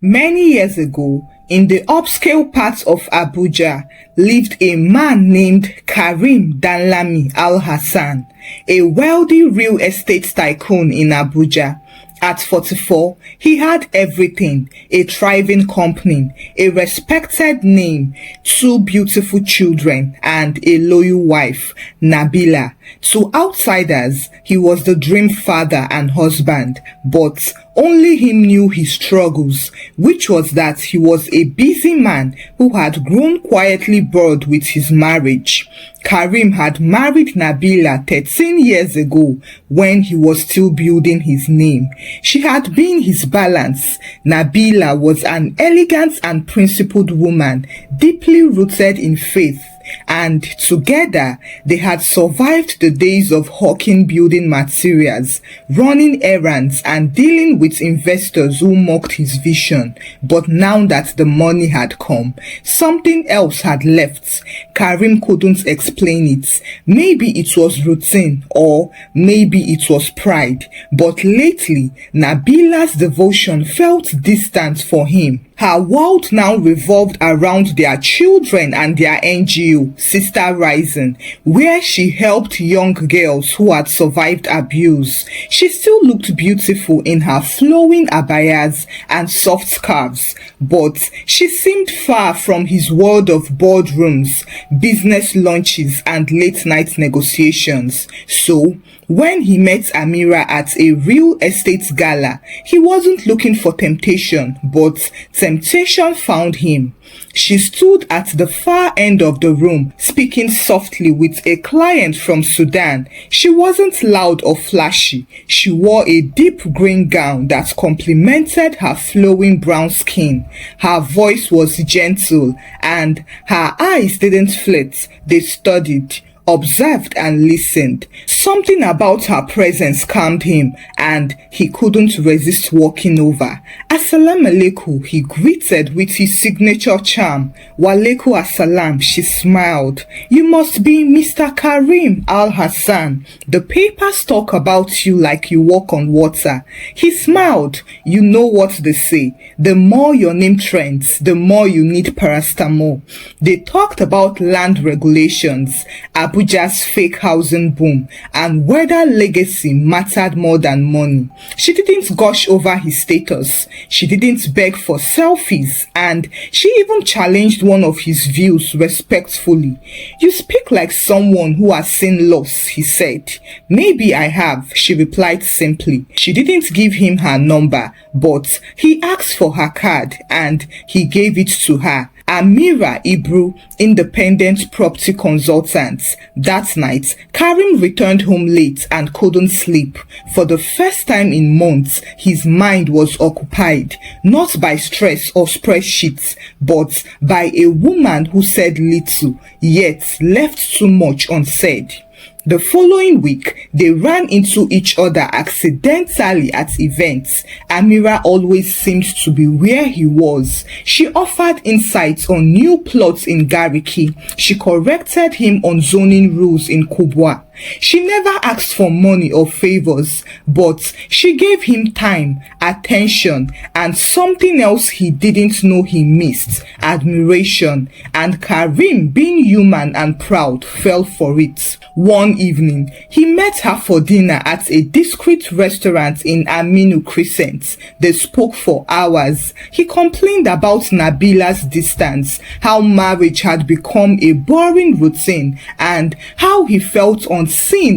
Many years ago, in the upscale parts of Abuja, lived a man named Karim Danlami Al-Hassan, a wealthy real estate tycoon in Abuja. At 44, he had everything: a thriving company, a respected name, 2 beautiful children, and a loyal wife, Nabila. To outsiders, he was the dream father and husband, but only him knew his struggles, which was that he was a busy man who had grown quietly bored with his marriage. Karim had married Nabila 13 years ago when he was still building his name. She had been his balance. Nabila was an elegant and principled woman, deeply rooted in faith, and together they had survived the days of hawking building materials, running errands, and dealing with investors who mocked his vision. But now that the money had come, something else had left. Karim couldn't explain it. Maybe it was routine, or maybe it was pride. But lately, Nabila's devotion felt distant for him. Her world now revolved around their children and their NGO, Sister Rising, where she helped young girls who had survived abuse. She still looked beautiful in her flowing abayas and soft scarves, but she seemed far from his world of boardrooms, business lunches, and late-night negotiations. So, when he met Amira at a real estate gala, he wasn't looking for temptation, but temptation found him. She stood at the far end of the room, speaking softly with a client from Sudan. She wasn't loud or flashy. She wore a deep green gown that complemented her flowing brown skin. Her voice was gentle, and her eyes didn't flit. They studied, observed, and listened. Something about her presence calmed him, and he couldn't resist walking over. Assalamu alaikum, he greeted with his signature charm. Walaikum assalam, she smiled. You must be Mr. Karim Al-Hassan. The papers talk about you like you walk on water. He smiled. You know what they say. The more your name trends, the more you need paracetamol. They talked about land regulations, Abuja's fake housing boom, and whether legacy mattered more than money. She didn't gush over his status. She didn't beg for selfies, and she even challenged one of his views respectfully. You speak like someone who has seen loss, he said. Maybe I have, she replied simply. She didn't give him her number, but he asked for her card, and he gave it to her. Amira Ibru, independent property consultant. That night, Karim returned home late and couldn't sleep. For the first time in months, his mind was occupied, not by stress or spreadsheets, but by a woman who said little, yet left too much unsaid. The following week, they ran into each other accidentally at events. Amira always seemed to be where he was. She offered insights on new plots in Gariki. She corrected him on zoning rules in Kubwa. She never asked for money or favors, but she gave him time, attention, and something else he didn't know he missed: admiration. And Karim, being human and proud, fell for it. One evening, he met her for dinner at a discreet restaurant in Aminu Crescent. They spoke for hours. He complained about Nabila's distance, how marriage had become a boring routine, and how he felt unseen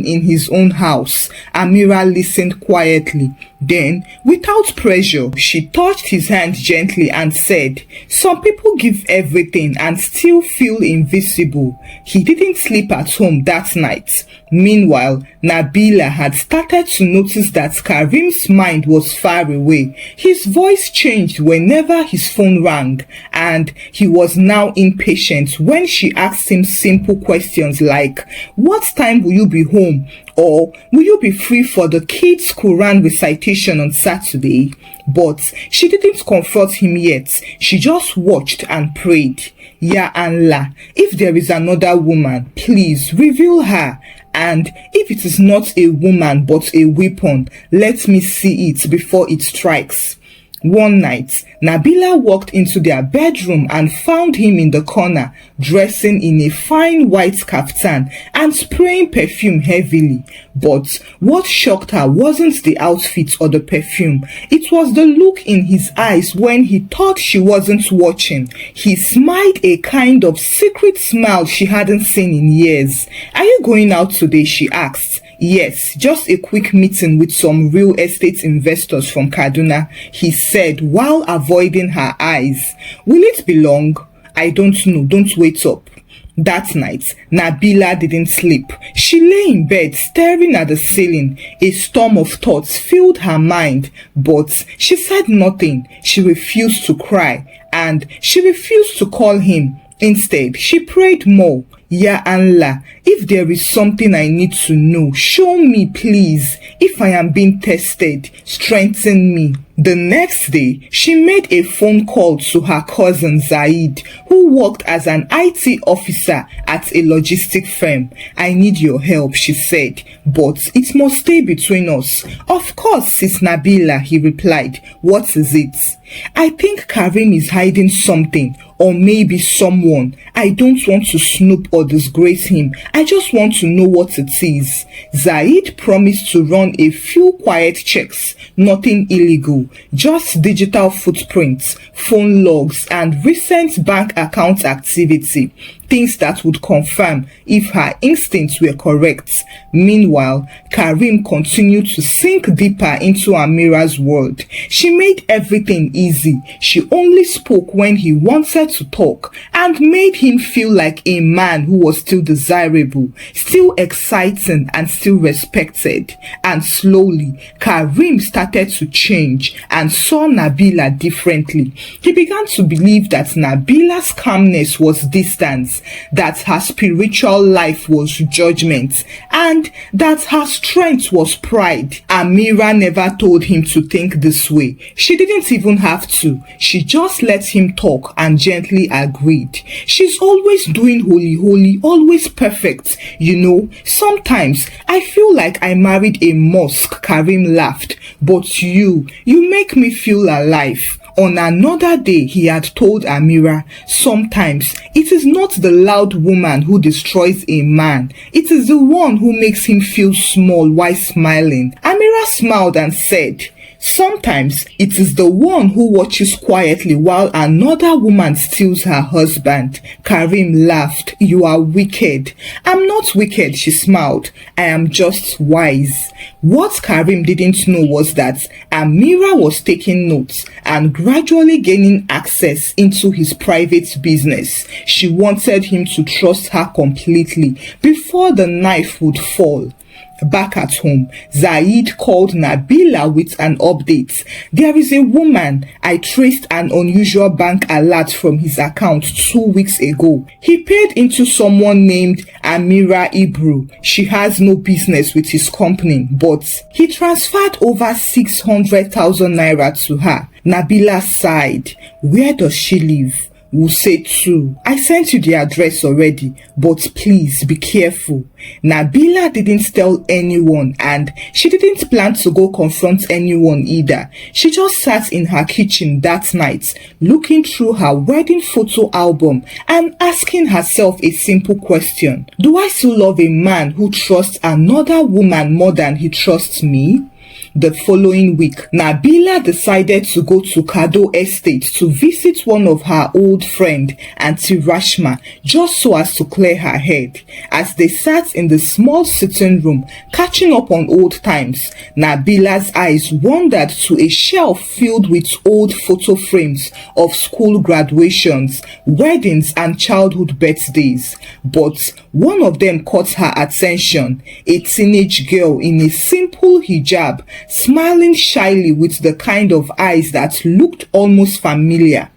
in his own house. Amira listened quietly. Then, without pressure, she touched his hand gently and said, "Some people give everything and still feel invisible." He didn't sleep at home that night. Meanwhile, Nabila had started to notice that Karim's mind was far away. His voice changed whenever his phone rang, and he was now impatient when she asked him simple questions like, "What time will you be home?" or "Will you be free for the kids' Quran recitation on Saturday?" But she didn't confront him yet. She just watched and prayed. Ya Allah, if there is another woman, please reveal her. And if it is not a woman but a weapon, let me see it before it strikes. One night, Nabila walked into their bedroom and found him in the corner, dressing in a fine white kaftan and spraying perfume heavily. But what shocked her wasn't the outfit or the perfume. It was the look in his eyes when he thought she wasn't watching. He smiled a kind of secret smile she hadn't seen in years. "Are you going out today?" she asked. "Yes, just a quick meeting with some real estate investors from Kaduna," he said while avoiding her eyes. "Will it be long?" "I don't know, don't wait up." That night, Nabila didn't sleep. She lay in bed staring at the ceiling. A storm of thoughts filled her mind, but she said nothing. She refused to cry, and she refused to call him. Instead, she prayed more. "Ya Allah, if there is something I need to know, show me please. If I am being tested, strengthen me." The next day, she made a phone call to her cousin Zaid, who worked as an IT officer at a logistic firm. "I need your help," she said, "but it must stay between us." "Of course, Sis Nabila," he replied. "What is it?" "I think Karim is hiding something, or maybe someone. I don't want to snoop or disgrace him. I just want to know what it is." Zaid promised to run a few quiet checks, nothing illegal, just digital footprints, phone logs, and recent bank account activity. Things that would confirm if her instincts were correct. Meanwhile, Karim continued to sink deeper into Amira's world. She made everything easy. She only spoke when he wanted to talk and made him feel like a man who was still desirable, still exciting, and still respected. And slowly, Karim started to change and saw Nabila differently. He began to believe that Nabila's calmness was distance, that her spiritual life was judgment, and that her strength was pride. Amira never told him to think this way. She didn't even have to. She just let him talk and gently agreed. "She's always doing holy, always perfect. You know, sometimes I feel like I married a mosque," Karim laughed. "But you make me feel alive." On another day, he had told Amira, "Sometimes it is not the loud woman who destroys a man. It is the one who makes him feel small while smiling." Amira smiled and said, "Sometimes it is the one who watches quietly while another woman steals her husband." Karim laughed. "You are wicked." "I'm not wicked," she smiled. "I am just wise." What Karim didn't know was that Amira was taking notes and gradually gaining access into his private business. She wanted him to trust her completely before the knife would fall. Back at home, Zaid called Nabila with an update. "There is a woman. I traced an unusual bank alert from his account 2 weeks ago. He paid into someone named Amira Ibru. She has no business with his company, but he transferred over 600,000 naira to her." Nabila sighed. "Where does she live?" "Will say too. I sent you the address already, but please be careful." Nabila didn't tell anyone, and she didn't plan to go confront anyone either. She just sat in her kitchen that night, looking through her wedding photo album and asking herself a simple question. Do I still love a man who trusts another woman more than he trusts me? The following week, Nabila decided to go to Kado Estate to visit one of her old friend, Auntie Rashma, just so as to clear her head. As they sat in the small sitting room, catching up on old times, Nabila's eyes wandered to a shelf filled with old photo frames of school graduations, weddings, and childhood birthdays. But one of them caught her attention, a teenage girl in a simple hijab, smiling shyly with the kind of eyes that looked almost familiar.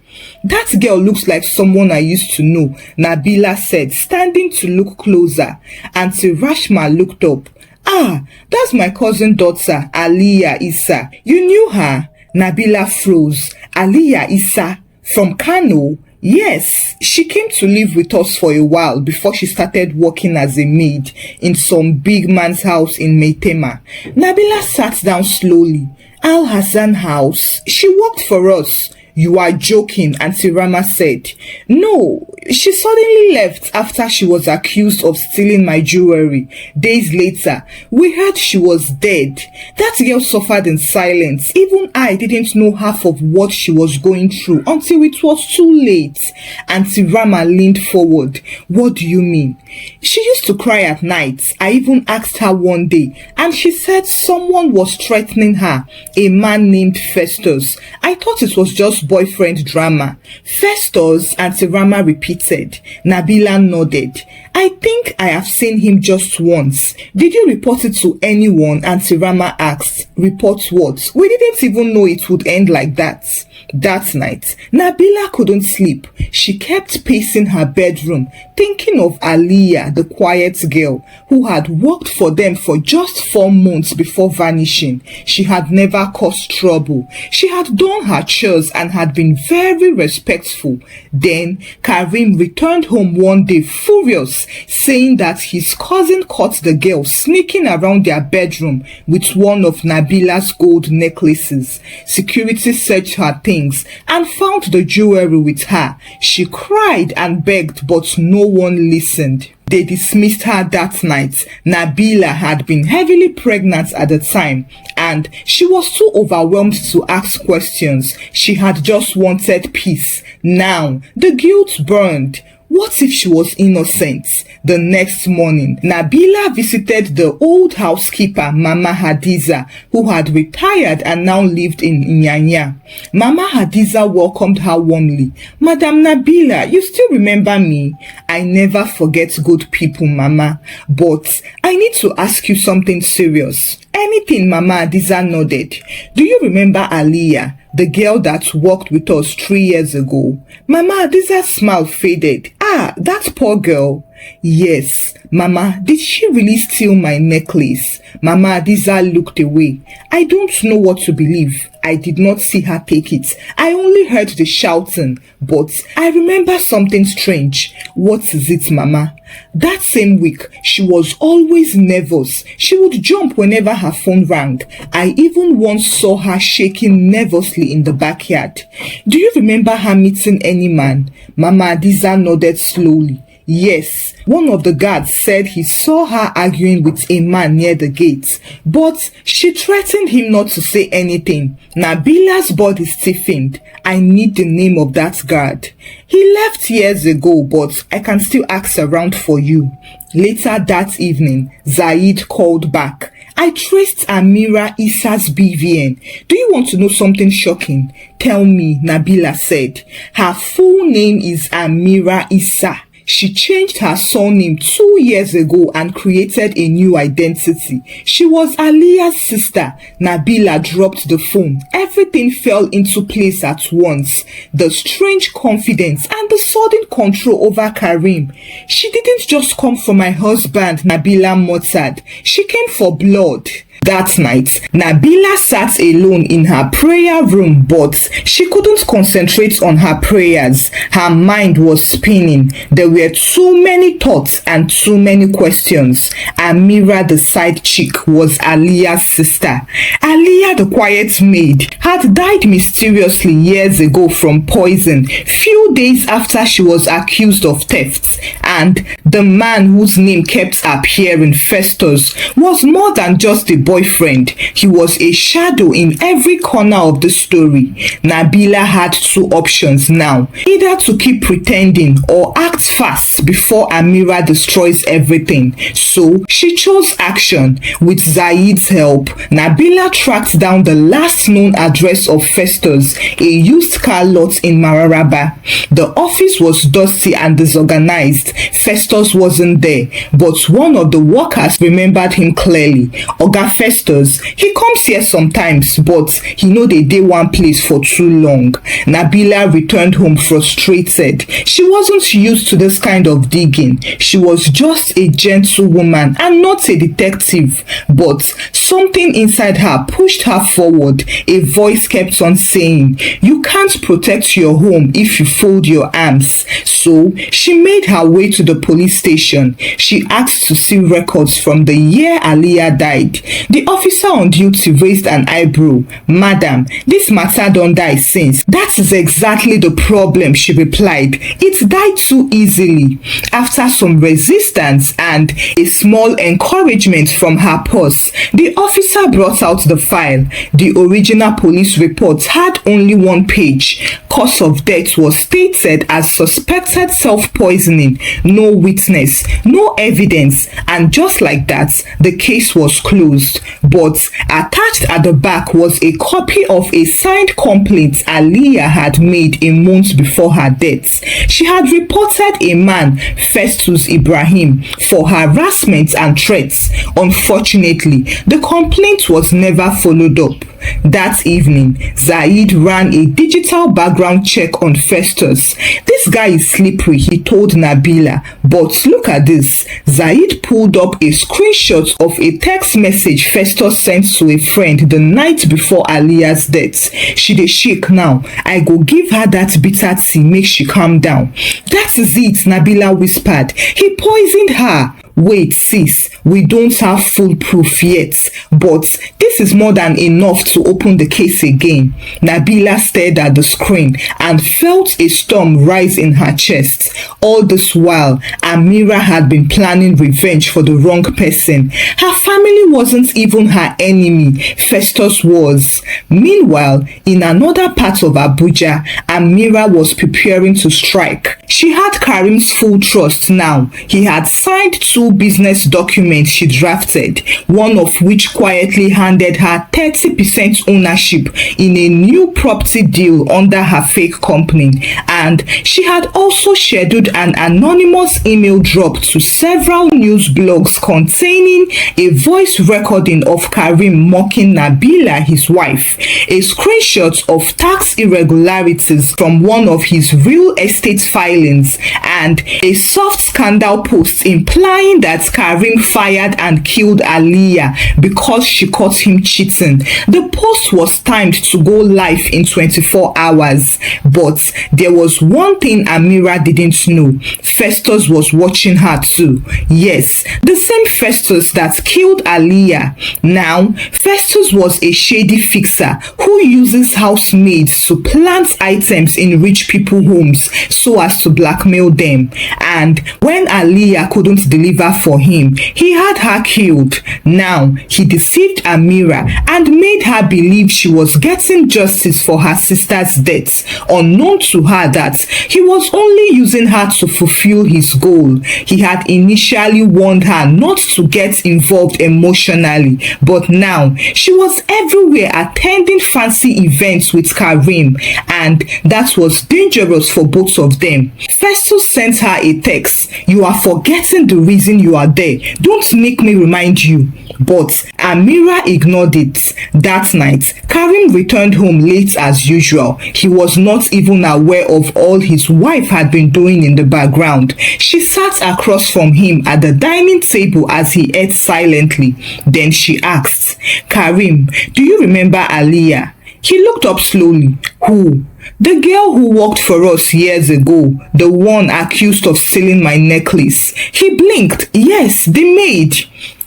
"That girl looks like someone I used to know," Nabila said, standing to look closer. Auntie Rashma looked up. "Ah, that's my cousin daughter, Aliyah Issa. You knew her?" Nabila froze. "Aliyah Issa? From Kano?" "Yes, she came to live with us for a while before she started working as a maid in some big man's house in Meitema." Nabila sat down slowly. Al Hassan house. She worked for us. You are joking, Auntie Rama said. No, she suddenly left after she was accused of stealing my jewelry. Days later, we heard she was dead. That girl suffered in silence. Even I didn't know half of what she was going through until it was too late. Auntie Rama leaned forward. What do you mean? She used to cry at night. I even asked her one day, and she said someone was threatening her, a man named Festus. I thought it was just boyfriend drama. Festus, Auntie Rama repeated. Nabila nodded. I think I have seen him just once. Did you report it to anyone? Auntie Rama asked. Report what? We didn't even know it would end like that. That night, Nabila couldn't sleep. She kept pacing her bedroom, thinking of Aliyah, the quiet girl, who had worked for them for just 4 months before vanishing. She had never caused trouble. She had done her chores and had been very respectful. Then, Karim returned home one day furious, saying that his cousin caught the girl sneaking around their bedroom with one of Nabila's gold necklaces. Security searched her things and found the jewelry with her. She cried and begged, but no one listened. They dismissed her that night. Nabila had been heavily pregnant at the time, and she was too overwhelmed to ask questions. She had just wanted peace. Now, the guilt burned. What if she was innocent? The next morning, Nabila visited the old housekeeper, Mama Hadiza, who had retired and now lived in Nyanya. Mama Hadiza welcomed her warmly. Madam Nabila, you still remember me? I never forget good people, Mama. But I need to ask you something serious. Anything, Mama Hadiza nodded. Do you remember Aliyah, the girl that worked with us 3 years ago? Mama Hadiza's smile faded. Ah, that poor girl. Yes, Mama, did she really steal my necklace? Mama Hadiza looked away. I don't know what to believe. I did not see her take it. I only heard the shouting, but I remember something strange. What is it, Mama? That same week, she was always nervous. She would jump whenever her phone rang. I even once saw her shaking nervously in the backyard. Do you remember her meeting any man? Mama Hadiza nodded slowly. Yes, one of the guards said he saw her arguing with a man near the gate, but she threatened him not to say anything. Nabila's body stiffened. I need the name of that guard. He left years ago, but I can still ask around for you. Later that evening, Zaid called back. I traced Amira Issa's BVN. Do you want to know something shocking? Tell me, Nabila said. Her full name is Amira Issa. She changed her surname 2 years ago and created a new identity. She was Aliyah's sister. Nabila dropped the phone. Everything fell into place at once. The strange confidence and the sudden control over Karim. She didn't just come for my husband, Nabila muttered. She came for blood. That night, Nabila sat alone in her prayer room, but she couldn't concentrate on her prayers. Her mind was spinning. There were too many thoughts and too many questions. Amira, the side chick, was Aliyah's sister. Aliyah, the quiet maid, had died mysteriously years ago from poison, few days after she was accused of theft. And the man whose name kept appearing, Festus, was more than just a boyfriend. He was a shadow in every corner of the story. Nabila had 2 options now, either to keep pretending or act fast before Amira destroys everything. So she chose action. With Zaid's help, Nabila tracked down the last known address of Festus, a used car lot in Mararaba. The office was dusty and disorganized. Festus wasn't there, but one of the workers remembered him clearly. Oga Festus, he comes here sometimes, but he know they dey one place for too long. Nabila returned home frustrated. She wasn't used to this kind of digging. She was just a gentlewoman and not a detective, but something inside her pushed her forward. A voice kept on saying, you can't protect your home if you fold your arms. So she made her way to the police station. She asked to see records from the year Aliyah died. The officer on duty raised an eyebrow. Madam, this matter don't die since. That is exactly the problem, she replied. It died too easily. After some resistance and a small encouragement from her purse, the officer brought out the file. The original police report had only one page. Cause of death was stated as suspected self-poisoning. No witness, no evidence, and just like that, the case was closed. But attached at the back was a copy of a signed complaint Aliyah had made a month before her death. She had reported a man, Festus Ibrahim, for harassment and threats. Unfortunately, the complaint was never followed up. That evening, Zaid ran a digital background check on Festus. This guy is slippery, he told Nabila. But look at this. Zaid pulled up a screenshot of a text message Festus sent to a friend the night before Aliyah's death. She dey shake now. I go give her that bitter tea, make she calm down. That is it, Nabila whispered. He poisoned her. Wait, sis, we don't have full proof yet, but this is more than enough to open the case again. Nabila stared at the screen and felt a storm rise in her chest. All this while, Amira had been planning revenge for the wrong person. Her family wasn't even her enemy, Festus was. Meanwhile, in another part of Abuja, Amira was preparing to strike. She had Karim's full trust now. He had signed 2 business documents she drafted, one of which quietly handed her 30% ownership in a new property deal under her fake company, and she had also scheduled an anonymous email drop to several news blogs containing a voice recording of Karim mocking Nabila, his wife, a screenshot of tax irregularities from one of his real estate filings, and a soft scandal post implying that Karim fired and killed Aliyah because she caught him cheating. The post was timed to go live in 24 hours. But there was one thing Amira didn't know. Festus was watching her too. Yes, the same Festus that killed Aliyah. Now, Festus was a shady fixer who uses housemaids to plant items in rich people's homes so as to blackmail them. And when Aliyah couldn't deliver for him, he had her killed. Now, he deceived Amira and made her believe she was getting justice for her sister's death, unknown to her that he was only using her to fulfill his goal. He had initially warned her not to get involved emotionally, but now she was everywhere attending fancy events with Karim, and that was dangerous for both of them. Festus sent her a text. You are forgetting the reason you are there. Don't make me remind you. But Amira ignored it. That night, Karim returned home late as usual. He was not even aware of all his wife had been doing in the background. She sat across from him at the dining table as he ate silently. Then she asked, Karim, do you remember Aliyah? He looked up slowly. Who? The girl who worked for us years ago, the one accused of stealing my necklace. He blinked. Yes, the maid.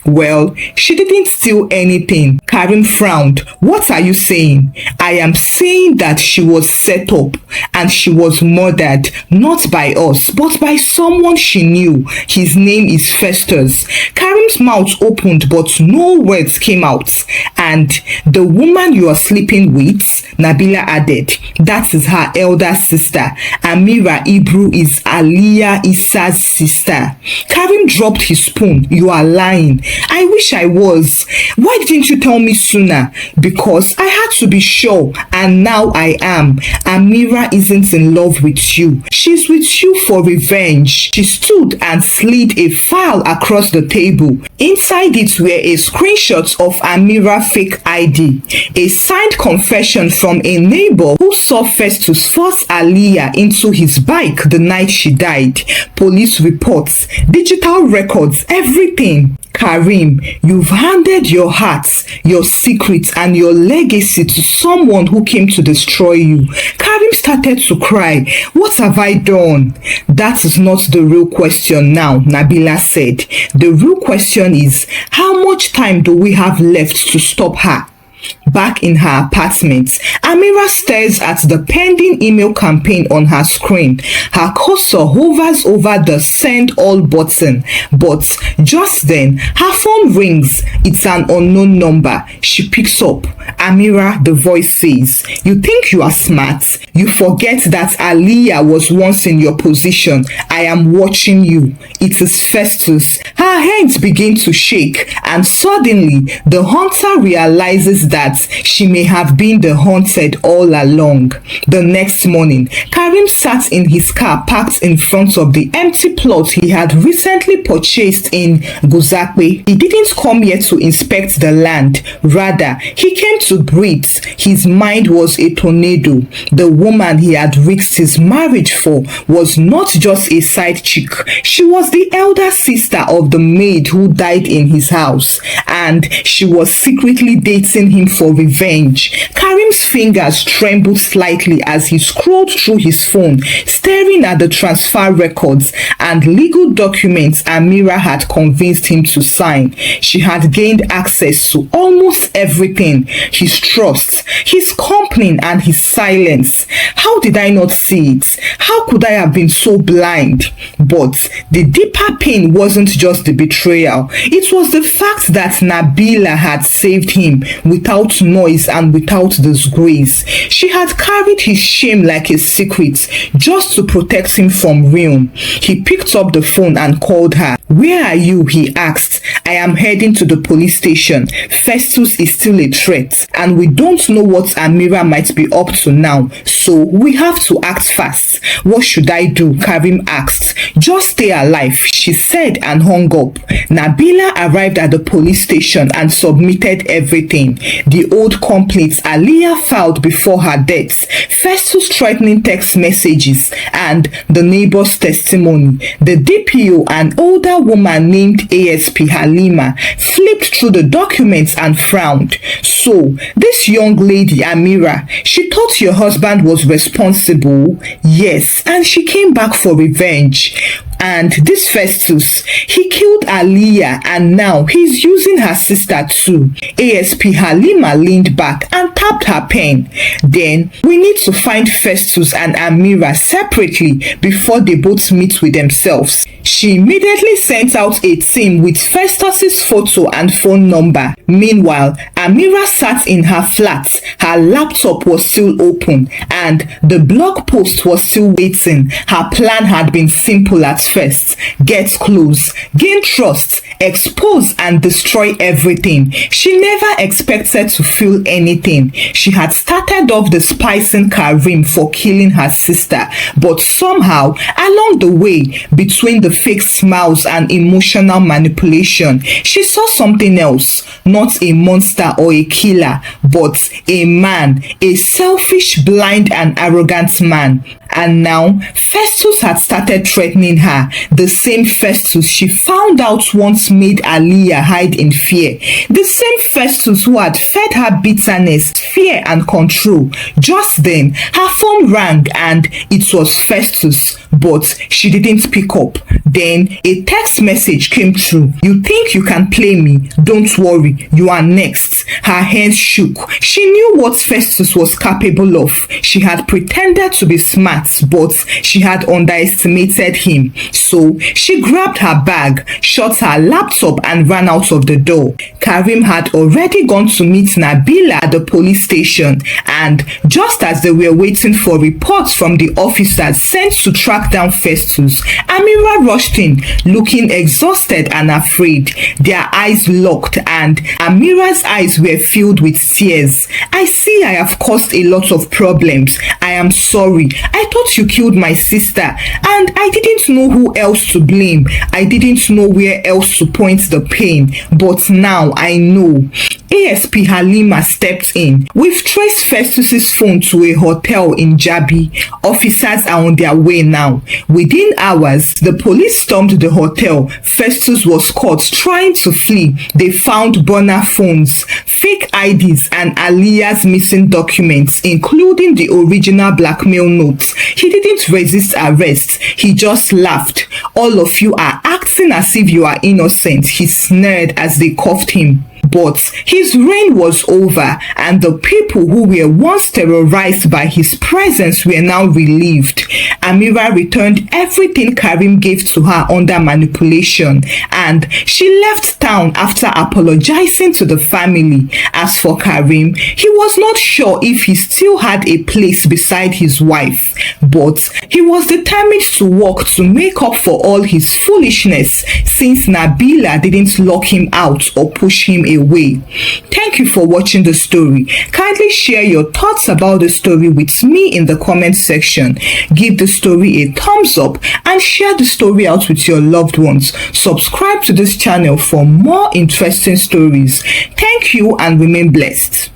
Well, she didn't steal anything. Karim frowned. What are you saying? I am saying that she was set up and she was murdered, not by us, but by someone she knew. His name is Festus. Karim's mouth opened, but no words came out. And the woman you are sleeping with, Nabila added, that is her elder sister. Amira Ibru is Aliyah Issa's sister. Karim dropped his spoon. You are lying. I wish I was. Why didn't you tell me sooner? Because I had to be sure, and now I am. Amira isn't in love with you. She's with you for revenge. She stood and slid a file across the table. Inside it were a screenshot of Amira fake ID, a signed confession from a neighbor who saw Festus force Aliyah into his bike the night she died, police reports, digital records, everything. Karim, you've handed your heart, your secrets, and your legacy to someone who came to destroy you. Karim started to cry. What have I done? That is not the real question now, Nabila said. The real question is, how much time do we have left to stop her? Back in her apartment, Amira stares at the pending email campaign on her screen. Her cursor hovers over the send all button, but just then her phone rings. It's an unknown number. She picks up. Amira, the voice says, "You think you are smart? You forget that Aliyah was once in your position. I am watching you." It is Festus. Her hands begin to shake, and suddenly the hunter realizes that she may have been the hunted all along. The next morning, Karim sat in his car parked in front of the empty plot he had recently purchased in Guzakwe. He didn't come here to inspect the land. Rather, he came to breathe. His mind was a tornado. The woman he had risked his marriage for was not just a side chick. She was the elder sister of the maid who died in his house, and she was secretly dating him for revenge. Karim's fingers trembled slightly as he scrolled through his phone, staring at the transfer records and legal documents Amira had convinced him to sign. She had gained access to almost everything: his trust, his company, and his silence. How did I not see it? How could I have been so blind? But the deeper pain wasn't just the betrayal. It was the fact that Nabila had saved him without noise and without disgrace. She had carried his shame like a secret just to protect him from ruin. He picked up the phone and called her. "Where are you?" he asked. "I am heading to the police station. Festus is still a threat, and we don't know what Amira might be up to now, so we have to act fast." "What should I do?" Karim asked. "Just stay alive," she said, and hung up. Nabila arrived at the police station and submitted everything: the old complaints Aliyah filed before her death, Festus' threatening text messages, and the neighbor's testimony. The DPO, an older woman named ASP Halima, flipped through the documents and frowned. "So, this young lady Amira, she thought your husband was responsible?" "Yes, and she came back for revenge. And this Festus, he killed Aliyah, and now he's using her sister too." ASP Halima leaned back and tapped her pen. "Then we need to find Festus and Amira separately before they both meet with themselves." She immediately sent out a team with Festus's photo and phone number. Meanwhile, Amira sat in her flat. Her laptop was still open, and the blog post was still waiting. Her plan had been simple at first: get close, gain trust, expose and destroy everything. She never expected to feel anything. She had started off despising Karim for killing her sister, but somehow along the way, between the fake smiles and emotional manipulation, she saw something else. Not a monster or a killer, but a man, a selfish, blind and arrogant man. And now Festus had started threatening her, the same Festus she found out once made Aliyah hide in fear, the same Festus who had fed her bitterness, fear and control. Just then her phone rang, and it was Festus, but she didn't pick up. Then a text message came through. "You think you can play me? Don't worry, you are next." Her hands shook. She knew what Festus was capable of. She had pretended to be smart, but she had underestimated him. So she grabbed her bag, shut her laptop and ran out of the door. Karim had already gone to meet Nabila at the police station, and just as they were waiting for reports from the officers sent to track down Festus, Amira rushed in, looking exhausted and afraid. Their eyes locked, and Amira's eyes were filled with tears. "I see I have caused a lot of problems. I am sorry. I thought thought you killed my sister, and I didn't know who else to blame. I didn't know where else to point the pain, but now I know." ASP Halima stepped in. "We've traced Festus's phone to a hotel in Jabi. Officers are on their way now." Within hours, the police stormed the hotel. Festus was caught trying to flee. They found burner phones, fake IDs, and Aliya's missing documents, including the original blackmail notes. He didn't resist arrest. He just laughed. "All of you are acting as if you are innocent," he sneered as they cuffed him. But his reign was over, and the people who were once terrorized by his presence were now relieved. Amira returned everything Karim gave to her under manipulation, and she left town after apologizing to the family. As for Karim, he was not sure if he still had a place beside his wife, but he was determined to work to make up for all his foolishness, since Nabila didn't lock him out or push him away. Thank you for watching the story. Kindly share your thoughts about the story with me in the comment section. Give the story a thumbs up and share the story out with your loved ones. Subscribe to this channel for more interesting stories. Thank you and remain blessed.